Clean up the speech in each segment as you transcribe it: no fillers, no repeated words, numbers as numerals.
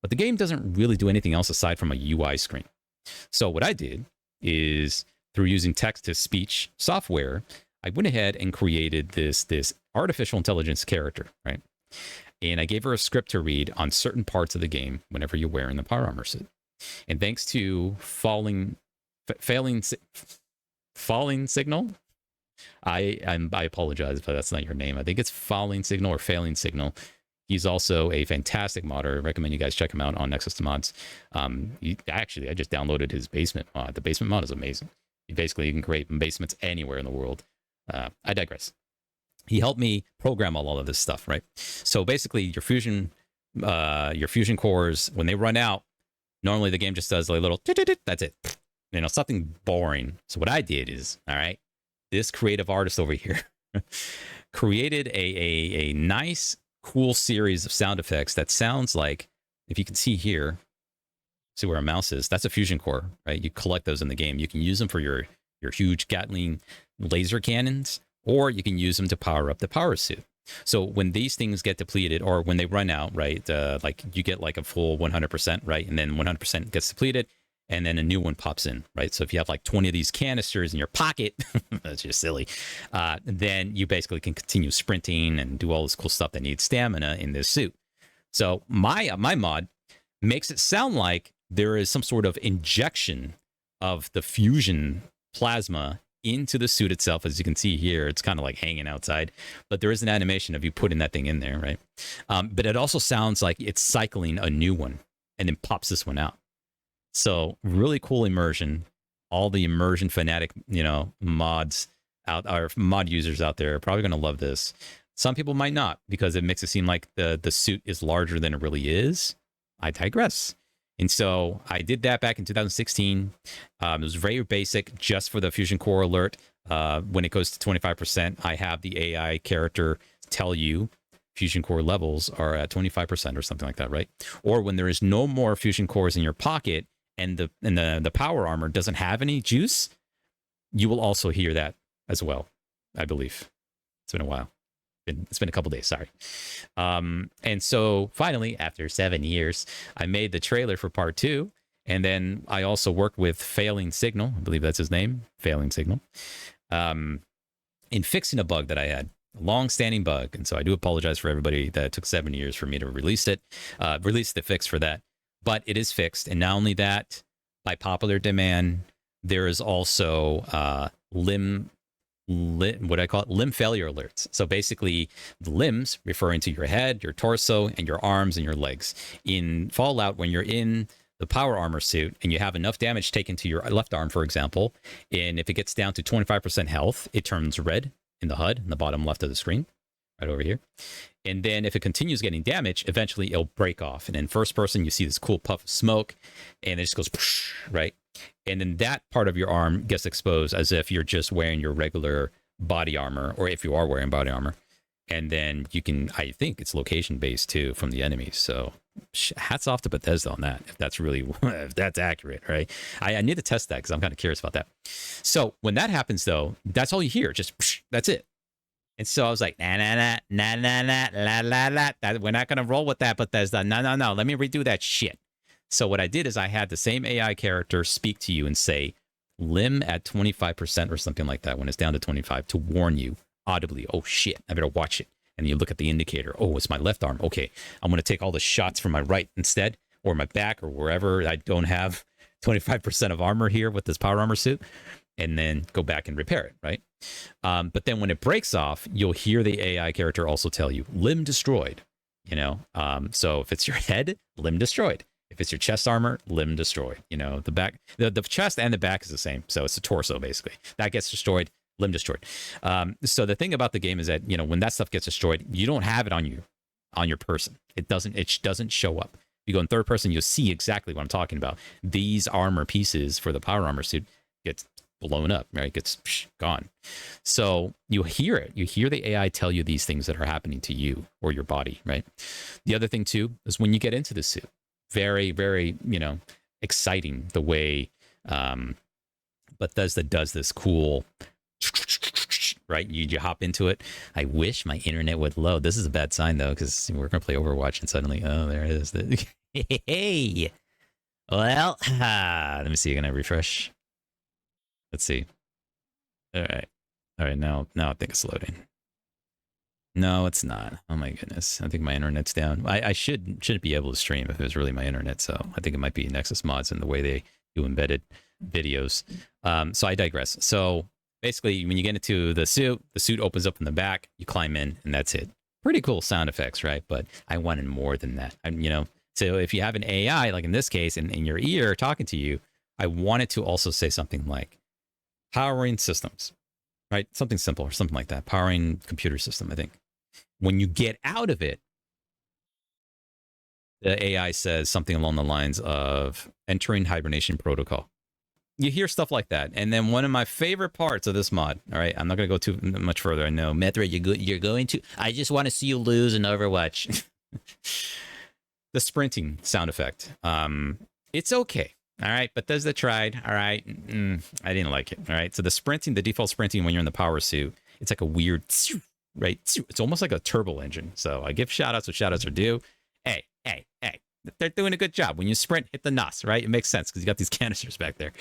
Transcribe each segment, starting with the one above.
but the game doesn't really do anything else aside from a UI screen. So what I did is, through using text-to-speech software, I went ahead and created this artificial intelligence character, right? And I gave her a script to read on certain parts of the game whenever you're wearing the power armor suit. And thanks to falling signal, I apologize, but that's not your name. I think it's falling signal or failing signal. He's also a fantastic modder. I recommend you guys check him out on Nexus to Mods. Actually, I just downloaded his basement mod. The basement mod is amazing. Basically, you can create basements anywhere in the world. I digress. He helped me program all of this stuff, right? So basically, your fusion cores, when they run out, normally the game just does a little, that's it. Something boring. So what I did is, all right, this creative artist over here created a nice, cool series of sound effects that sounds like, if you can see here, see where a mouse is, that's a fusion core, right? You collect those in the game. You can use them for your huge Gatling laser cannons, or you can use them to power up the power suit. So when these things get depleted, or when they run out, right, like you get like a full 100%, right? And then 100% gets depleted, and then a new one pops in, right? So if you have like 20 of these canisters in your pocket, that's just silly, then you basically can continue sprinting and do all this cool stuff that needs stamina in this suit. So my mod makes it sound like there is some sort of injection of the fusion plasma into the suit itself. As you can see here, it's kind of like hanging outside, but there is an animation of you putting that thing in there, right? But it also sounds like it's cycling a new one and then pops this one out. So really cool immersion. All the immersion fanatic, mods out, or mod users out there are probably going to love this. Some people might not, because it makes it seem like the suit is larger than it really is. I digress. And so I did that back in 2016. It was very basic, just for the fusion core alert. When it goes to 25%, I have the AI character tell you fusion core levels are at 25% or something like that, right? Or when there is no more fusion cores in your pocket and the power armor doesn't have any juice, you will also hear that as well, I believe. It's been a while. It's been a couple days, sorry. And so finally, after 7 years, I made the trailer for part 2. And then I also worked with Failing Signal, I believe that's his name, Failing Signal, in fixing a bug that I had, a long-standing bug. And so I do apologize for everybody that it took 7 years for me to release it, release the fix for that. But it is fixed. And not only that, by popular demand, there is also limb failure alerts. So basically, the limbs referring to your head, your torso, and your arms and your legs. In Fallout, when you're in the power armor suit and you have enough damage taken to your left arm, for example, and if it gets down to 25% health, it turns red in the HUD, in the bottom left of the screen, right over here. And then if it continues getting damage, eventually it'll break off. And in first person, you see this cool puff of smoke, and it just goes, right? And then that part of your arm gets exposed as if you're just wearing your regular body armor, or if you are wearing body armor. And then you can, I think it's location based too from the enemies. So hats off to Bethesda on that, if that's really, if that's accurate, right? I need to test that because I'm kind of curious about that. So when that happens though, that's all you hear, just that's it. And so I was like, nah, la, la, la. We're not going to roll with that, Bethesda. No. Let me redo that shit. So what I did is I had the same AI character speak to you and say, limb at 25% or something like that when it's down to 25, to warn you audibly, oh shit, I better watch it. And you look at the indicator, oh, it's my left arm. Okay, I'm going to take all the shots from my right instead, or my back, or wherever I don't have 25% of armor here with this power armor suit, and then go back and repair it, right? But then when it breaks off, you'll hear the AI character also tell you, limb destroyed, So if it's your head, limb destroyed. If it's your chest armor, limb destroyed. The back, the chest and the back is the same. So it's the torso, basically. That gets destroyed, limb destroyed. So the thing about the game is that, when that stuff gets destroyed, you don't have it on you, on your person. It doesn't show up. If you go in third person, you'll see exactly what I'm talking about. These armor pieces for the power armor suit gets blown up, right? It gets gone. So you hear it. You hear the AI tell you these things that are happening to you or your body, right? The other thing too is when you get into the suit, very, very, exciting the way Bethesda does this cool, right? You hop into it. I wish my internet would load. This is a bad sign though, because we're going to play Overwatch and suddenly, oh, there it is. Hey. Well, let me see. Can I refresh? Let's see. All right. All right. Now I think it's loading. No, it's not. Oh my goodness. I think my internet's down. I shouldn't be able to stream if it was really my internet. So I think it might be Nexus mods and the way they do embedded videos. So I digress. So basically, when you get into the suit opens up in the back, you climb in, and that's it. Pretty cool sound effects, right? But I wanted more than that. So if you have an AI, like in this case, in your ear talking to you, I wanted to also say something like powering systems, right? Something simple or something like that. Powering computer system, I think. When you get out of it, the AI says something along the lines of entering hibernation protocol. You hear stuff like that. And then one of my favorite parts of this mod, all right, I'm not going to go too much further. I know, Method, you're going to, I just want to see you lose in Overwatch. The sprinting sound effect. It's okay. All right, Bethesda tried. All right, I didn't like it. All right, so the sprinting, the default sprinting when you're in the power suit, it's like a weird, right? It's almost like a turbo engine. So I give shout outs what shout outs are due. Hey, they're doing a good job. When you sprint, hit the NOS, right? It makes sense because you got these canisters back there.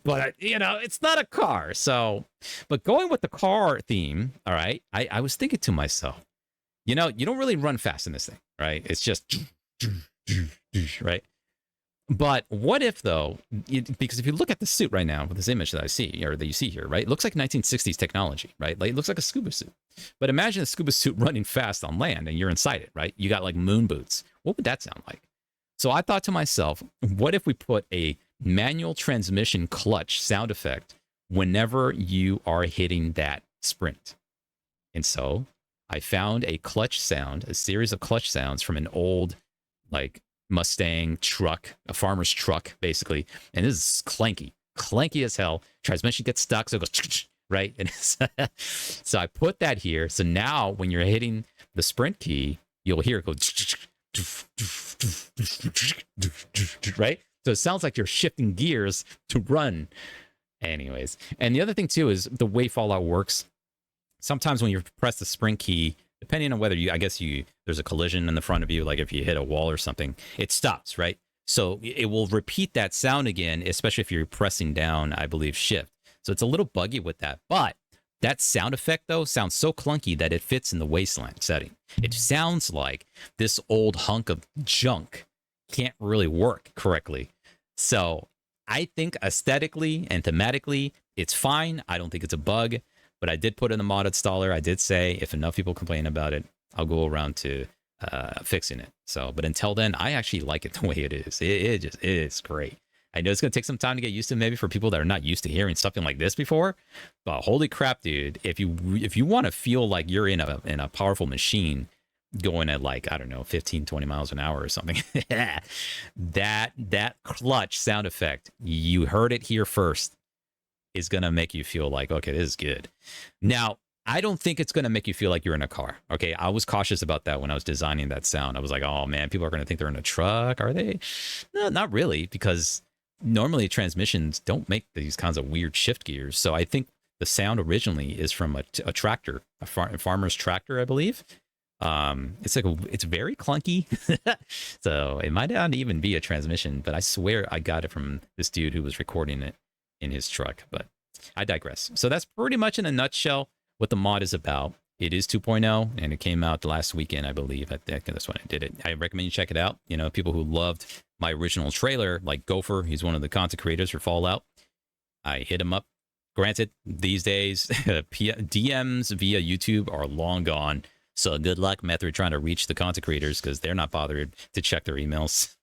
But, it's not a car. So, but going with the car theme, all right, I was thinking to myself, you don't really run fast in this thing, right? It's just, right? But what if, though, because if you look at the suit right now with this image that I see, or that you see here, right, it looks like 1960s technology, right? Like, it looks like a scuba suit. But imagine a scuba suit running fast on land and you're inside it, right? You got like moon boots. What would that sound like? So I thought to myself, what if we put a manual transmission clutch sound effect whenever you are hitting that sprint? And so I found a clutch sound, a series of clutch sounds from an old, like, Mustang truck, a farmer's truck, basically. And this is clanky as hell. Transmission gets stuck, so it goes, right? And so I put that here. So now when you're hitting the sprint key, you'll hear it go, right? So it sounds like you're shifting gears to run. Anyways, and the other thing too is the way Fallout works. Sometimes when you press the sprint key, depending on whether there's a collision in the front of you, like if you hit a wall or something, it stops, right? So it will repeat that sound again, especially if you're pressing down, I believe, shift. So it's a little buggy with that. But that sound effect, though, sounds so clunky that it fits in the wasteland setting. It sounds like this old hunk of junk can't really work correctly. So I think aesthetically and thematically, it's fine. I don't think it's a bug. But I did put in the mod installer. I did say if enough people complain about it, I'll go around to fixing it. So, but until then, I actually like it the way it is. It is great. I know it's going to take some time to get used to, maybe for people that are not used to hearing something like this before. But holy crap, dude! If you want to feel like you're in a powerful machine going at, like, I don't know, 15, 20 miles an hour or something, that clutch sound effect, you heard it here first, is going to make you feel like, okay, this is good. Now, I don't think it's going to make you feel like you're in a car. Okay, I was cautious about that when I was designing that sound. I was like, oh man, people are going to think they're in a truck. Are they? No, not really, because normally transmissions don't make these kinds of weird shift gears. So I think the sound originally is from a tractor, a farmer's tractor, I believe. It's very clunky. So it might not even be a transmission, but I swear I got it from this dude who was recording it in his truck. But I digress. So that's pretty much in a nutshell what the mod is about. It is 2.0 and it came out last weekend, I believe. I think that's when I did it. I recommend you check it out. People who loved my original trailer, like Gopher, he's one of the content creators for Fallout. I hit him up. Granted, these days, DMs via YouTube are long gone. So good luck, Method, trying to reach the content creators because they're not bothered to check their emails.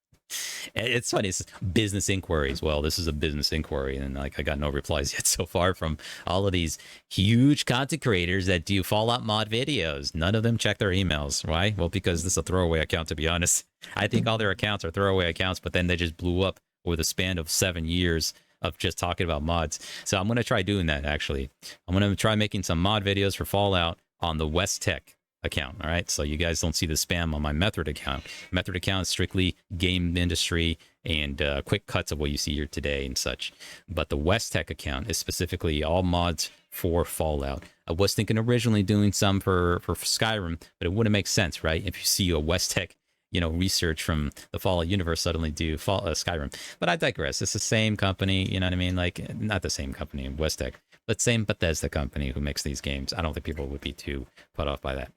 It's funny. It's business inquiries. Well, this is a business inquiry, and I got no replies yet so far from all of these huge content creators that do Fallout mod videos. None of them check their emails. Why? Well, because this is a throwaway account, to be honest. I think all their accounts are throwaway accounts, but then they just blew up over the span of 7 years of just talking about mods. So I'm going to try doing that, actually. I'm going to try making some mod videos for Fallout on the West-Tek account. All right, so you guys don't see the spam on my Method account. Method account is strictly game industry and quick cuts of what you see here today and such. But the West-Tek account is specifically all mods for Fallout. I was thinking originally doing some for Skyrim, but it wouldn't make sense, right? If you see a West-Tek research from the Fallout universe suddenly do Skyrim. But I digress. It's the same company, you know what I mean? Like, not the same company, West-Tek, but same Bethesda company who makes these games. I don't think people would be too put off by that.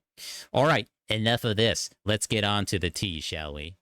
All right, enough of this. Let's get on to the tea, shall we?